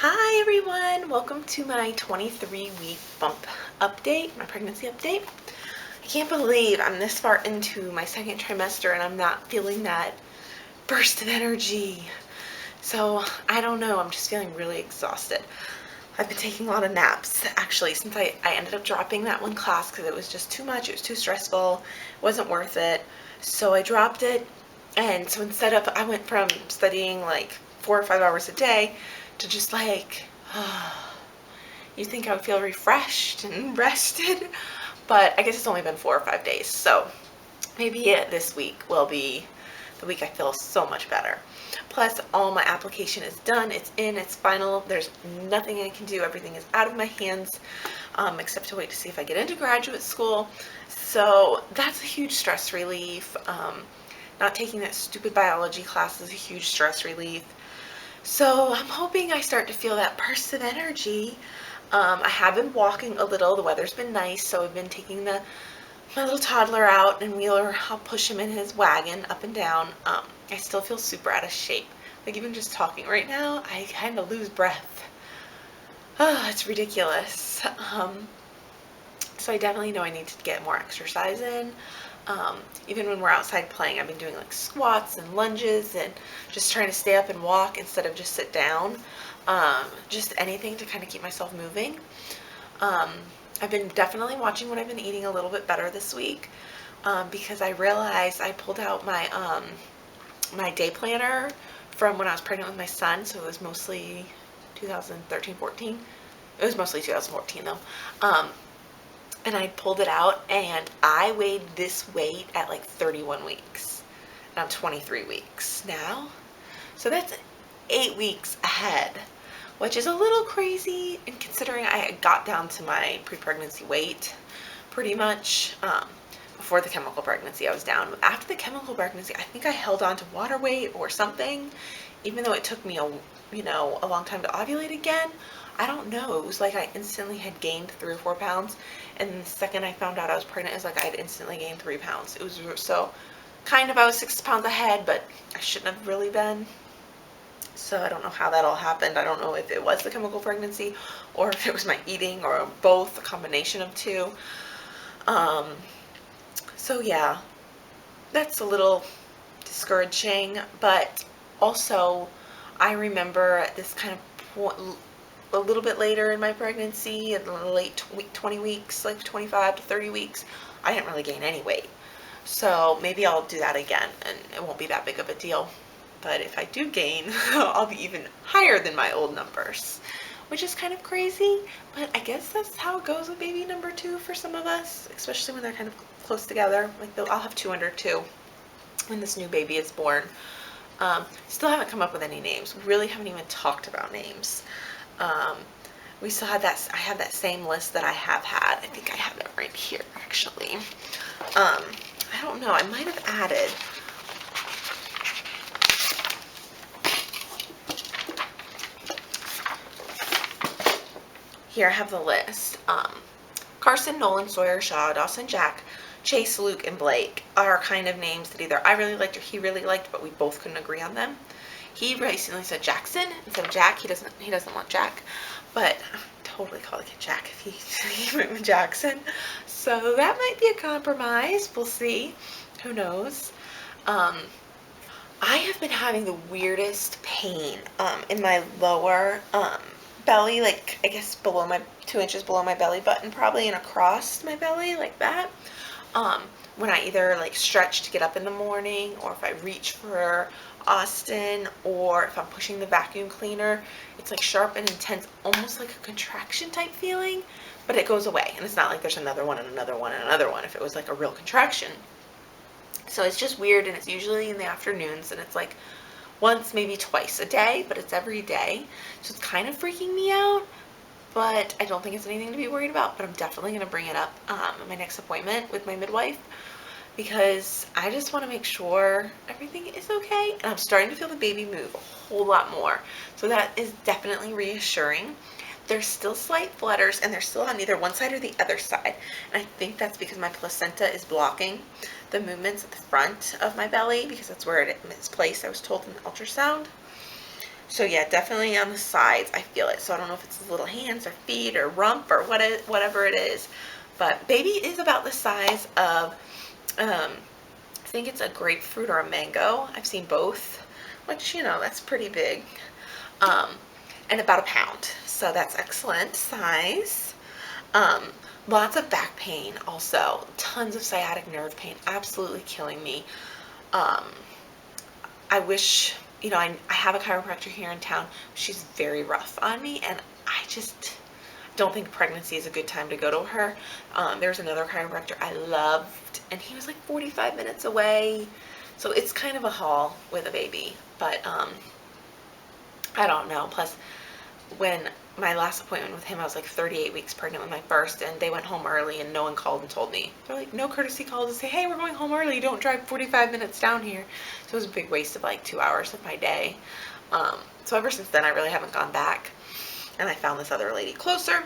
Hi everyone, welcome to my 23-week bump update, my pregnancy update. I can't believe I'm this far into my second trimester and I'm not feeling that burst of energy. So I don't know, I'm just feeling really exhausted. I've been taking a lot of naps actually since I ended up dropping that one class because it was just too much, it was too stressful, it wasn't worth it. So I dropped it, and so instead of, I went from studying like 4 or 5 hours a day to just like, you think I would feel refreshed and rested, but I guess it's only been 4 or 5 days, so maybe this week will be the week I feel so much better. Plus, all my application is done, it's in, it's final, there's nothing I can do, everything is out of my hands, except to wait to see if I get into graduate school. So that's a huge stress relief. Not taking that stupid biology class is a huge stress relief. So I'm hoping I start to feel that burst of energy. I have been walking a little, the weather's been nice, so I've been taking my little toddler out, and I'll push him in his wagon up and down. I still feel super out of shape. Like even just talking right now, I kind of lose breath. Oh, it's ridiculous. So I definitely know I need to get more exercise in. Even when we're outside playing, I've been doing like squats and lunges and just trying to stay up and walk instead of just sit down. Just anything to kind of keep myself moving. I've been definitely watching what I've been eating a little bit better this week, because I realized I pulled out my day planner from when I was pregnant with my son, so it was mostly 2013-14. It was mostly 2014 though. And I pulled it out, and I weighed this weight at like 31 weeks, and I'm 23 weeks now, so that's 8 weeks ahead, which is a little crazy, and considering I got down to my pre-pregnancy weight pretty much. Before the chemical pregnancy I was down. After the chemical pregnancy, I think I held on to water weight or something, even though it took me a long time to ovulate again. I don't know, it was like I instantly had gained 3 or 4 pounds, and the second I found out I was pregnant, it's like I had instantly gained 3 pounds. It was so kind of, I was 6 pounds ahead, but I shouldn't have really been. So I don't know how that all happened. I don't know if it was the chemical pregnancy or if it was my eating or both, a combination of two. So yeah, that's a little discouraging, but also I remember this kind of a little bit later in my pregnancy, in the late 20 weeks, like 25 to 30 weeks, I didn't really gain any weight. So maybe I'll do that again, and it won't be that big of a deal. But if I do gain, I'll be even higher than my old numbers, which is kind of crazy, but I guess that's how it goes with baby number 2 for some of us, especially when they're kind of close together. Like I'll have 2 under 2 when this new baby is born. Still haven't come up with any names. We really haven't even talked about names. We still had that, I have that same list that I have had. I think I have it right here actually. I don't know, I might have added. Here I have the list. Carson, Nolan, Sawyer, Shaw, Dawson, Jack, Chase, Luke, and Blake are kind of names that either I really liked or he really liked, but we both couldn't agree on them. He recently said Jackson instead of Jack. He doesn't want Jack, but I would totally call the kid Jack if he went with Jackson. So that might be a compromise. We'll see. Who knows? I have been having the weirdest pain in my lower belly, like I guess below my 2 inches below my belly button, probably, and across my belly like that. When I either like stretch to get up in the morning, or if I reach for Austin, or if I'm pushing the vacuum cleaner, it's like sharp and intense, almost like a contraction type feeling, but it goes away, and it's not like there's another one and another one and another one if it was like a real contraction. So it's just weird, and it's usually in the afternoons, and it's like once, maybe twice a day, but it's every day. So it's kind of freaking me out, but I don't think it's anything to be worried about. But I'm definitely going to bring it up at my next appointment with my midwife, because I just want to make sure everything is okay. And I'm starting to feel the baby move a whole lot more. So that is definitely reassuring. There's still slight flutters, and they're still on either one side or the other side. And I think that's because my placenta is blocking the movements at the front of my belly, because that's where it is placed, I was told in the ultrasound. So yeah, definitely on the sides, I feel it. So I don't know if it's his little hands or feet or rump or whatever it is. But baby is about the size of, I think it's a grapefruit or a mango. I've seen both, which, that's pretty big. Um, and about a pound. So that's excellent size. Um, Lots of back pain also. Tons of sciatic nerve pain. Absolutely killing me. Um, I wish, I have a chiropractor here in town. She's very rough on me, and I just don't think pregnancy is a good time to go to her. There's another chiropractor I loved, and he was like 45 minutes away. So it's kind of a haul with a baby, but I don't know. Plus, when my last appointment with him, I was like 38 weeks pregnant with my first, and they went home early, and no one called and told me. They're like, no courtesy call to say, hey, we're going home early. Don't drive 45 minutes down here. So it was a big waste of like 2 hours of my day. So ever since then, I really haven't gone back, and I found this other lady closer.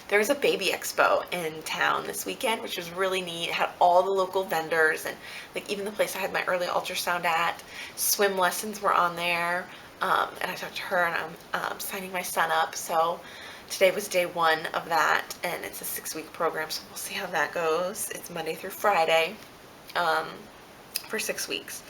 There was a baby expo in town this weekend, which was really neat. It had all the local vendors, and like even the place I had my early ultrasound at. Swim lessons were on there. And I talked to her, and I'm signing my son up. So today was day one of that, and it's a 6-week program, so we'll see how that goes. It's Monday through Friday for 6 weeks.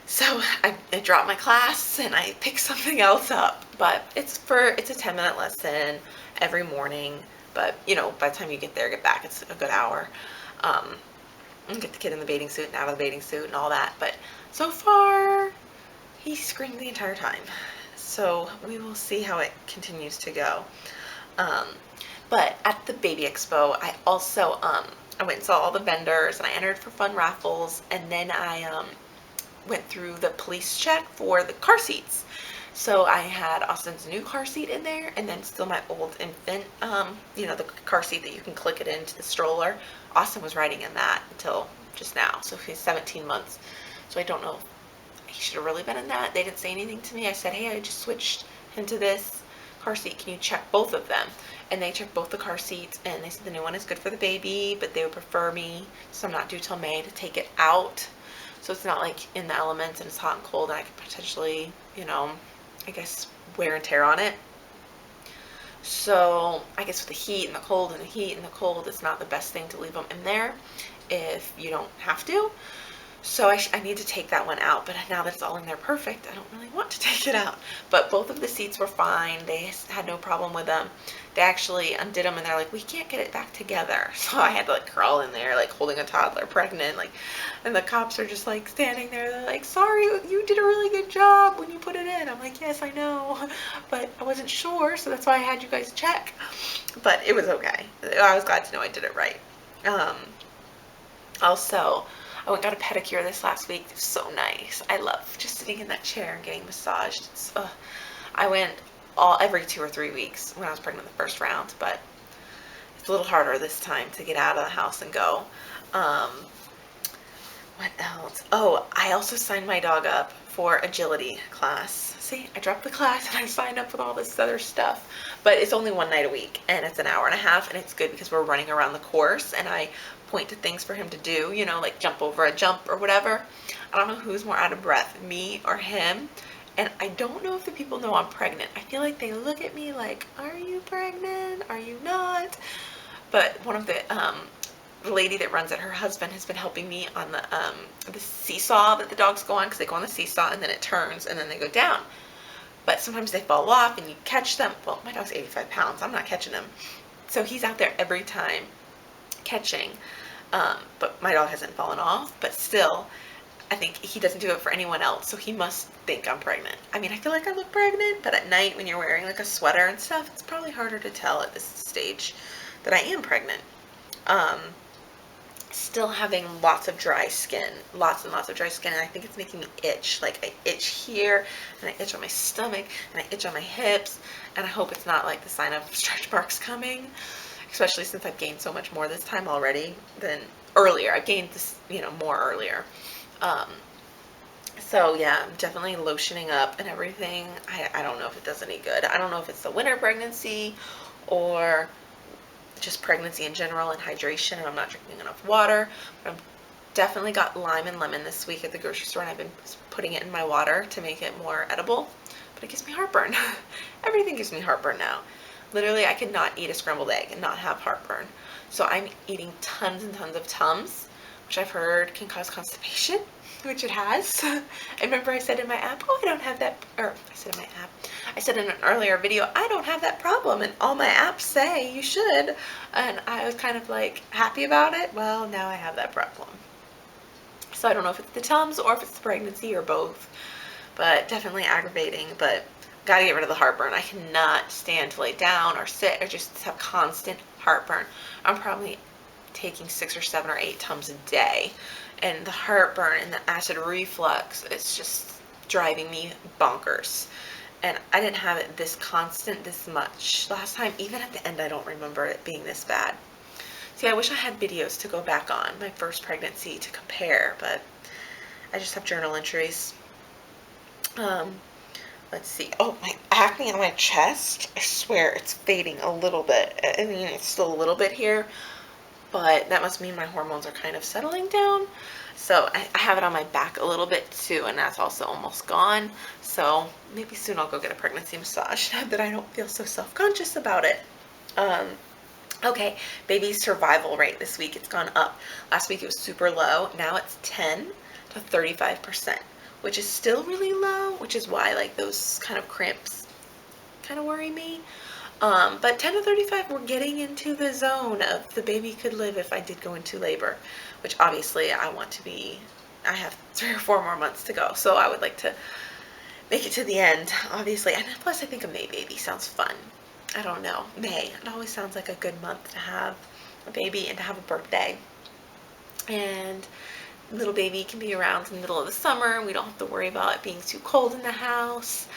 So I dropped my class and I picked something else up, but it's a 10-minute lesson every morning. But by the time you get back, it's a good hour. And get the kid in the bathing suit and out of the bathing suit and all that. But so far, he screamed the entire time. So we will see how it continues to go. But at the baby expo, I also I went and saw all the vendors, and I entered for fun raffles, and then I went through the police check for the car seats. So I had Austin's new car seat in there, and then still my old infant, the car seat that you can click it into the stroller. Austin was riding in that until just now, so he's 17 months. So I don't know if he should have really been in that. They didn't say anything to me. I said, hey, I just switched him to this car seat. Can you check both of them? And they checked both the car seats, and they said the new one is good for the baby, but they would prefer me, so I'm not due till May, to take it out. So it's not like in the elements and it's hot and cold, and I could potentially, I guess, wear and tear on it. So I guess with the heat and the cold and the heat and the cold, it's not the best thing to leave them in there if you don't have to. So I need to take that one out, but now that it's all in there perfect, I don't really want to take it out. But both of the seats were fine. They had no problem with them. They actually undid them, and they're like, we can't get it back together. So I had to like crawl in there, like holding a toddler pregnant, and the cops are just like standing there. They're like, sorry, you did a really good job when you put it in. I'm like, yes, I know, but I wasn't sure, so that's why I had you guys check. But it was okay. I was glad to know I did it right. Also, I went and got a pedicure this last week. It was so nice. I love just sitting in that chair and getting massaged. I went every 2 or 3 weeks when I was pregnant the first round, but it's a little harder this time to get out of the house and go. What else? Oh, I also signed my dog up for agility class. See, I dropped the class and I signed up with all this other stuff. But it's only one night a week, and it's an hour and a half, and it's good because we're running around the course, and I point to things for him to do, like jump over a jump or whatever. I don't know who's more out of breath, me or him. And I don't know if the people know I'm pregnant. I feel like they look at me like, are you pregnant? Are you not? But one of the lady that runs it, her husband has been helping me on the seesaw that the dogs go on, because they go on the seesaw and then it turns and then they go down. But sometimes they fall off and you catch them. Well, my dog's 85 pounds. I'm not catching him. So he's out there every time catching. But my dog hasn't fallen off. But still, I think he doesn't do it for anyone else. So he must think I'm pregnant. I mean, I feel like I look pregnant. But at night when you're wearing like a sweater and stuff, it's probably harder to tell at this stage that I am pregnant. Still having lots of dry skin, lots and lots of dry skin, and I think it's making me itch. Like I itch here, and I itch on my stomach, and I itch on my hips, and I hope it's not like the sign of stretch marks coming, especially since I've gained so much more this time already than earlier. I've gained this, more earlier. So yeah, I'm definitely lotioning up and everything. I don't know if it does any good. I don't know if it's the winter pregnancy or just pregnancy in general and hydration, and I'm not drinking enough water, but I'm definitely got lime and lemon this week at the grocery store, and I've been putting it in my water to make it more edible, but it gives me heartburn. Everything gives me heartburn now. Literally, I could not eat a scrambled egg and not have heartburn. So I'm eating tons and tons of Tums, which I've heard can cause constipation, which it has. I remember I said in my app, oh, I don't have that, or I said in my app, I said in an earlier video, I don't have that problem, and all my apps say you should, and I was kind of like happy about it. Well, now I have that problem. So I don't know if it's the Tums or if it's the pregnancy or both, but definitely aggravating. But gotta get rid of the heartburn. I cannot stand to lay down or sit or just have constant heartburn. I'm probably taking 6 or 7 or 8 Tums a day, and the heartburn and the acid reflux, it's just driving me bonkers. And I didn't have it this constant, this much. Last time, even at the end, I don't remember it being this bad. See, I wish I had videos to go back on my first pregnancy to compare, but I just have journal entries. Let's see. Oh, my acne on my chest, I swear it's fading a little bit. I mean, it's still a little bit here, but that must mean my hormones are kind of settling down. So I have it on my back a little bit too, and that's also almost gone. So maybe soon I'll go get a pregnancy massage now that I don't feel so self-conscious about it. Okay, baby's survival rate this week, it's gone up. Last week it was super low. Now it's 10 to 35%, which is still really low, which is why like those kind of cramps kind of worry me. But 10 to 35, we're getting into the zone of the baby could live if I did go into labor, which obviously I want to be. I have 3 or 4 more months to go, so I would like to make it to the end, obviously. And plus I think a May baby sounds fun. I don't know, May, it always sounds like a good month to have a baby and to have a birthday. And little baby can be around in the middle of the summer, and we don't have to worry about it being too cold in the house.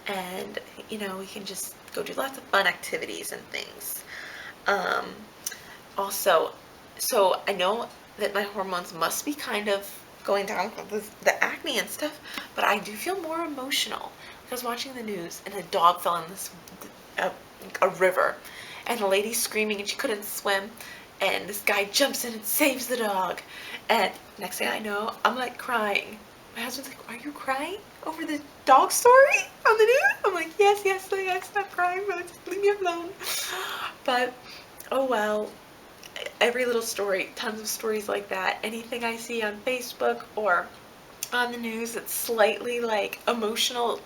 And, you know, we can just go do lots of fun activities and things. Also, so I know that my hormones must be kind of going down with the acne and stuff, but I do feel more emotional. I was watching the news, and a dog fell in this a river, and a lady's screaming, and she couldn't swim, and this guy jumps in and saves the dog, and next thing I know, I'm like crying. My husband's like, are you crying over the dog story on the news? I'm like, yes, stop crying, but just leave me alone. But, oh well, every little story, tons of stories like that. Anything I see on Facebook or on the news that's slightly like emotional,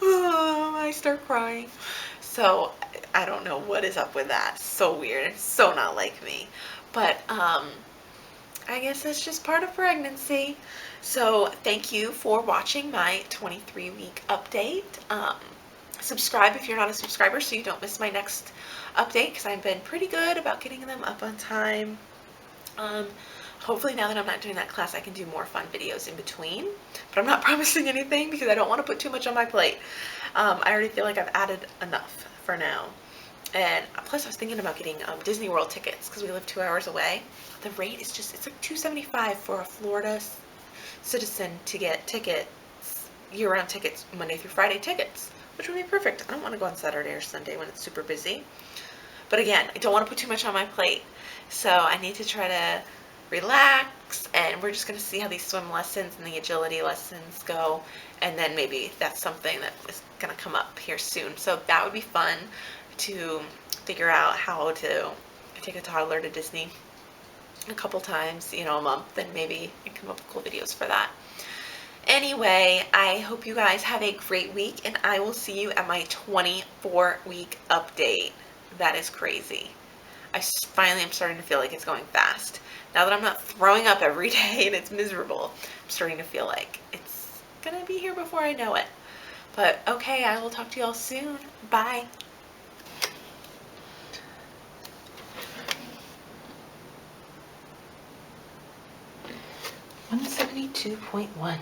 I start crying. So I don't know what is up with that. So weird. It's so not like me. But I guess that's just part of pregnancy. So thank you for watching my 23-week update. Subscribe if you're not a subscriber so you don't miss my next update, because I've been pretty good about getting them up on time. Hopefully now that I'm not doing that class, I can do more fun videos in between, but I'm not promising anything because I don't want to put too much on my plate. I already feel like I've added enough for now. And plus I was thinking about getting Disney World tickets because we live 2 hours away. The rate is just, it's like $275 for a Florida citizen to get tickets, year-round tickets, Monday through Friday tickets, which would be perfect. I don't want to go on Saturday or Sunday when it's super busy. But again, I don't want to put too much on my plate. So I need to try to relax, and we're just going to see how these swim lessons and the agility lessons go, and then maybe that's something that is going to come up here soon. So that would be fun to figure out how to take a toddler to Disney a couple times, you know, a month, and maybe come up with cool videos for that. Anyway, I hope you guys have a great week, and I will see you at my 24-week update. That is crazy. I finally am starting to feel like it's going fast. Now that I'm not throwing up every day and it's miserable, I'm starting to feel like it's gonna be here before I know it. But okay, I will talk to you all soon. Bye. 172.1.